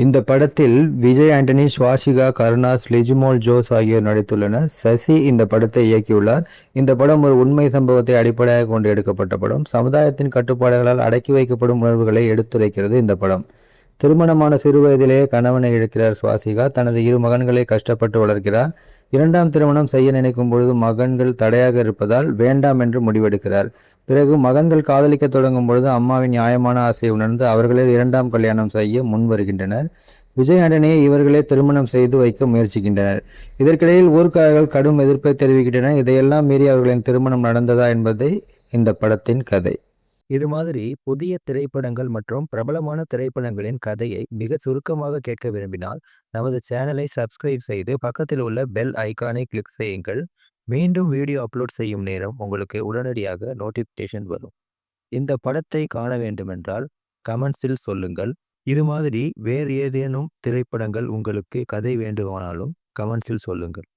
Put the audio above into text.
இந்த படத்தில் விஜய் ஆண்டனி, சுவாசிகா, கருணாஸ், லிஜிமோல் ஜோஸ் ஆகியோர் நடித்துள்ளனர். சசி இந்த படத்தை இயக்கியுள்ளார். இந்த படம் ஒரு உண்மை சம்பவத்தை அடிப்படையாக கொண்டு எடுக்கப்பட்ட படம். சமுதாயத்தின் கட்டுப்பாடுகளால் அடக்கி வைக்கப்படும் உணர்வுகளை எடுத்துரைக்கிறது இந்த படம். திருமணமான சிறுவயதிலேயே கணவனை இழக்கிறார் சுவாசிகா. தனது 2 மகன்களை கஷ்டப்பட்டு வளர்க்கிறார். 2ஆம் திருமணம் செய்ய நினைக்கும் பொழுது மகன்கள் தடையாக இருப்பதால் வேண்டாம் என்று முடிவெடுக்கிறார். பிறகு மகன்கள் காதலிக்க தொடங்கும் பொழுது அம்மாவின் நியாயமான ஆசையை உணர்ந்து அவர்களே 2ஆம் கல்யாணம் செய்ய முன் வருகின்றனர். விஜய் ஆண்டனியை இவர்களே திருமணம் செய்து வைக்க முயற்சிக்கின்றனர். இதற்கிடையில் ஊர்க்காரர்கள் கடும் எதிர்ப்பை தெரிவிக்கின்றனர். இதையெல்லாம் மீறி அவர்களின் திருமணம் நடந்ததா என்பதை இந்த படத்தின் கதை. இது மாதிரி புதிய திரைப்படங்கள் மற்றும் பிரபலமான திரைப்படங்களின் கதையை மிக சுருக்கமாக கேட்க விரும்பினால் நமது சேனலை சப்ஸ்கிரைப் செய்து பக்கத்தில் உள்ள பெல் ஐகானை கிளிக் செய்யுங்கள். மீண்டும் வீடியோ அப்லோட் செய்யும் நேரம் உங்களுக்கு உடனடியாக நோட்டிஃபிகேஷன் வரும். இந்த படத்தை காண வேண்டுமென்றால் கமெண்ட்ஸில் சொல்லுங்கள். இது மாதிரி வேறு ஏதேனும் திரைப்படங்கள் உங்களுக்கு கதை வேண்டுமானாலும் கமெண்ட்ஸில் சொல்லுங்கள்.